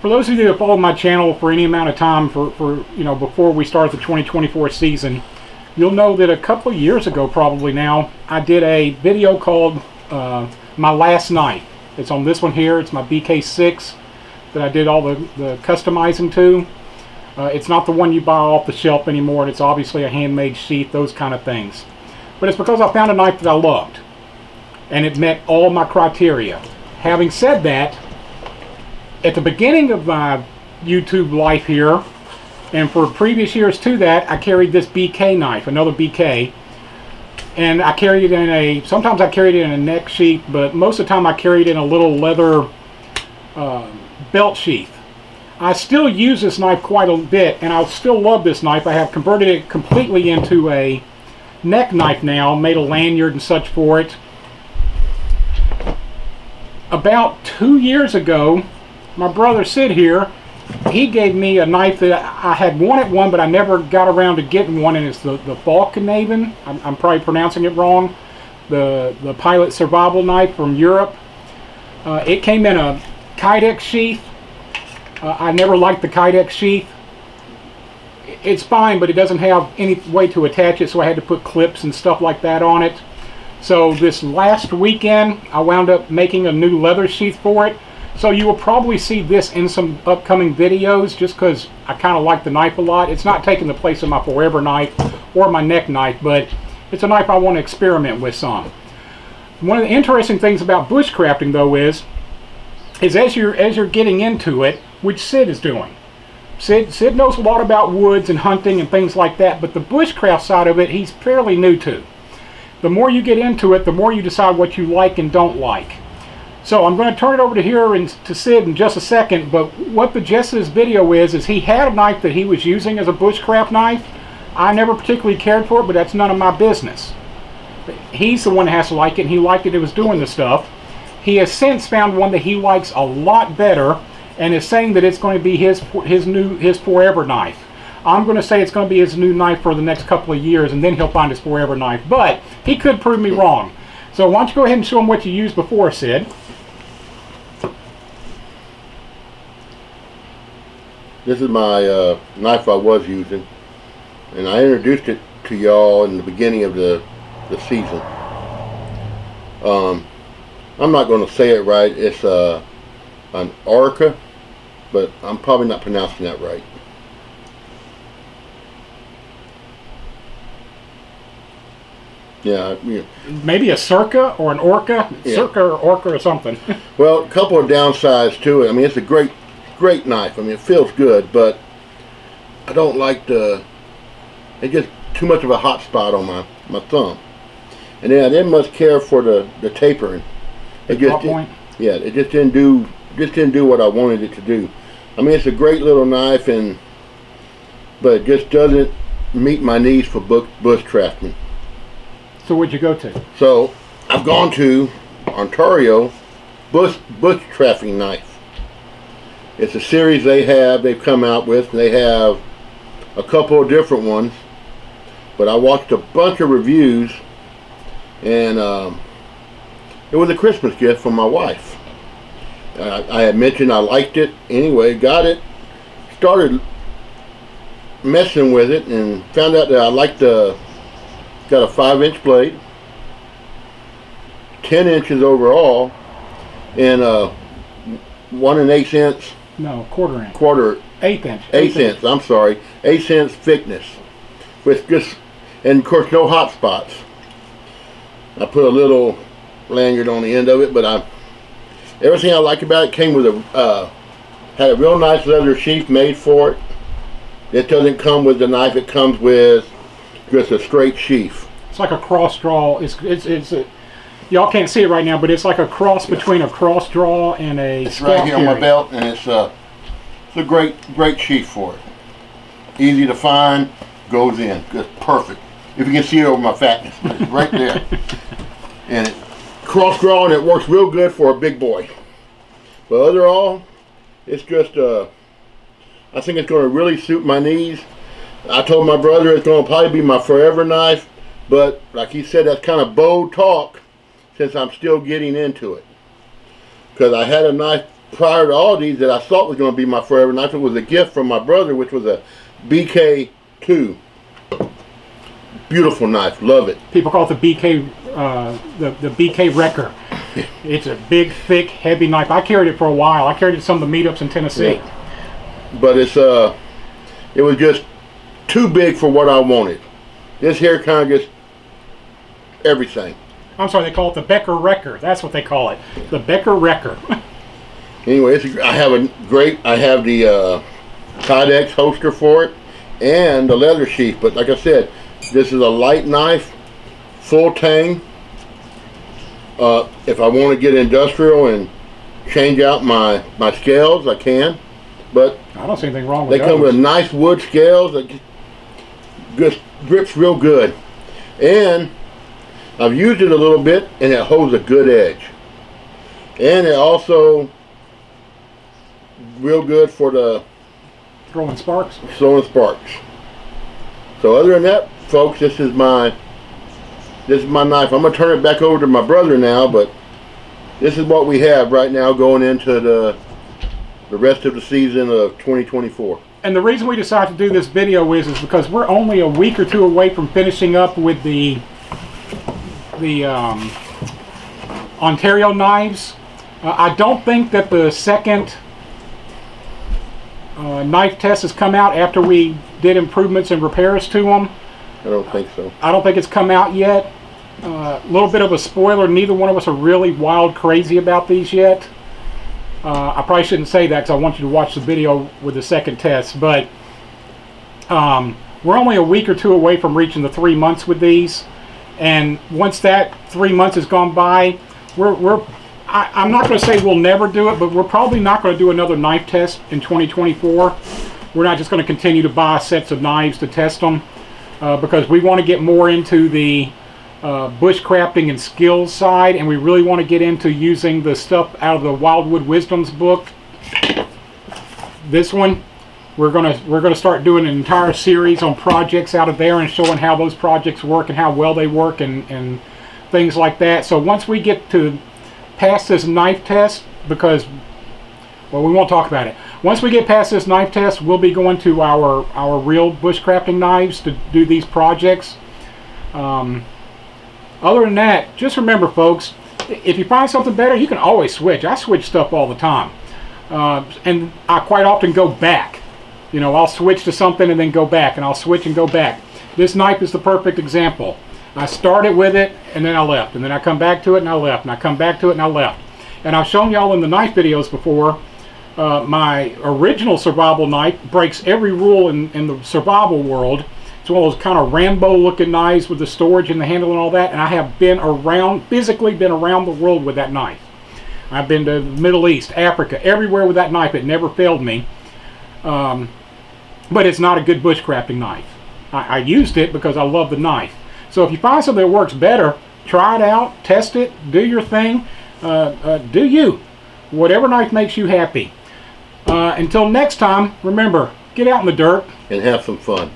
For those of you that follow my channel for any amount of time, before we start the 2024 season, you'll know that a couple of years ago, probably now, I did a video called My Last Knife. It's on this one here. It's my BK6 that I did all the customizing to. It's not the one you buy off the shelf anymore, and it's obviously a handmade sheath, those kind of things. But it's because I found a knife that I loved, and it met all my criteria. Having said that, at the beginning of my YouTube life here, and for previous years to that, I carried this BK knife, another BK, and I carried it sometimes I carried it in a neck sheath, but most of the time I carried it in a little leather belt sheath. I still use this knife quite a bit, and I still love this knife. I have converted it completely into a neck knife now, made a lanyard and such for it. About 2 years ago, my brother Sid here, he gave me a knife that I had wanted one, but I never got around to getting one, and it's the Bushcrafting. I'm probably pronouncing it wrong. The pilot survival knife from Europe. It came in a Kydex sheath. I never liked the Kydex sheath. It's fine, but it doesn't have any way to attach it, so I had to put clips and stuff like that on it. So this last weekend, I wound up making a new leather sheath for it. So you will probably see this in some upcoming videos, just because I kind of like the knife a lot. It's not taking the place of my forever knife or my neck knife, but it's a knife I want to experiment with some. One of the interesting things about bushcrafting, though, is as you're getting into it, which Sid is doing. Sid knows a lot about woods and hunting and things like that, but the bushcraft side of it, he's fairly new to. The more you get into it, the more you decide what you like and don't like. So I'm going to turn it over to Sid in just a second, but what the gist of this video is he had a knife that he was using as a bushcraft knife. I never particularly cared for it, but that's none of my business. He's the one that has to like it, and he liked it was doing the stuff. He has since found one that he likes a lot better, and is saying that it's going to be his forever knife. I'm going to say it's going to be his new knife for the next couple of years, and then he'll find his forever knife. But he could prove me wrong. So why don't you go ahead and show him what you used before, Sid. This is my knife I was using, and I introduced it to y'all in the beginning of the season. I'm not going to say it right. It's an Orca, but I'm probably not pronouncing that right. Yeah. Maybe a Circa or an Orca? Yeah. Circa or Orca or something. Well, a couple of downsides to it. I mean, it's a great knife. I mean, it feels good, but I don't like it gets too much of a hot spot on my thumb. And then I didn't much care for the tapering. It just didn't do what I wanted it to do. I mean, it's a great little knife, but it just doesn't meet my needs for bushcrafting. So where'd you go to? So I've gone to Ontario Bushcrafting Knife. It's a series they've come out with. They have a couple of different ones, but I watched a bunch of reviews, and it was a Christmas gift from my wife. I had mentioned I liked it anyway, got it, started messing with it, and found out that I liked got a 5-inch blade, 10 inches overall, and 1 1/8 No, quarter inch. 1/8 inch. 1/8 inch. I'm sorry, 1/8 inch thickness, with and of course no hot spots. I put a little lanyard on the end of it, but everything I like about it came with had a real nice leather sheath made for it. It doesn't come with the knife; it comes with just a straight sheath. It's like a cross draw. Y'all can't see it right now, but it's like a cross between a cross draw and a. It's right here on my belt, and it's a great sheath for it. Easy to find, goes in, just perfect. If you can see it over my fatness, it's right there. And it cross draw, and it works real good for a big boy. But overall, it's just I think it's going to really suit my needs. I told my brother it's going to probably be my forever knife, but like he said, that's kind of bold talk since I'm still getting into it. Because I had a knife prior to all these that I thought was going to be my forever knife. It was a gift from my brother, which was a BK2. Beautiful knife, love it. People call it the BK, the BK Wrecker. It's a big, thick, heavy knife. I carried it for a while. I carried it to some of the meetups in Tennessee. Yeah. But it was just too big for what I wanted. This here kind of gets everything. I'm sorry, they call it the Becker Wrecker. That's what they call it, the Becker Wrecker. Anyway, I have the Kydex holster for it and the leather sheath. But like I said, this is a light knife, full tang. If I want to get industrial and change out my scales, I can. But I don't see anything wrong with those. They come with nice wood scales that just grips real good. And I've used it a little bit, and it holds a good edge. And it also real good for the throwing sparks. So other than that, folks, this is my knife. I'm gonna turn it back over to my brother now, but this is what we have right now going into the rest of the season of 2024. And the reason we decided to do this video is because we're only a week or two away from finishing up with the Ontario knives. I don't think that the second knife test has come out after we did improvements and repairs to them. I don't think so. I don't think it's come out yet. A little bit of a spoiler, neither one of us are really wild crazy about these yet. I probably shouldn't say that because I want you to watch the video with the second test, but we're only a week or two away from reaching the 3 months with these, and once that 3 months has gone by, I'm not going to say we'll never do it, but we're probably not going to do another knife test in 2024. We're not just going to continue to buy sets of knives to test them, because we want to get more into the bushcrafting and skills side, and we really want to get into using the stuff out of the Wildwood Wisdoms book. This one, we're gonna start doing an entire series on projects out of there and showing how those projects work and how well they work and things like that. So once we get to past this knife test, because, well, we won't talk about it. Once we get past this knife test, we'll be going to our real bushcrafting knives to do these projects. Other than that, just remember, folks, if you find something better, you can always switch. I switch stuff all the time. And I quite often go back. You know, I'll switch to something and then go back, and I'll switch and go back. This knife is the perfect example. I started with it, and then I left. And then I come back to it, and I left. And I come back to it, and I left. And I've shown y'all in the knife videos before, my original survival knife breaks every rule in the survival world. It's one of those kind of Rambo looking knives with the storage and the handle and all that, and I have physically been around the world with that knife. I've been to the Middle East, Africa, everywhere with that knife. It never failed me. But it's not a good bushcrafting knife. I used it because I love the knife. So if you find something that works better, try it out, test it, do your thing, do you. Whatever knife makes you happy. Until next time, remember, get out in the dirt and have some fun.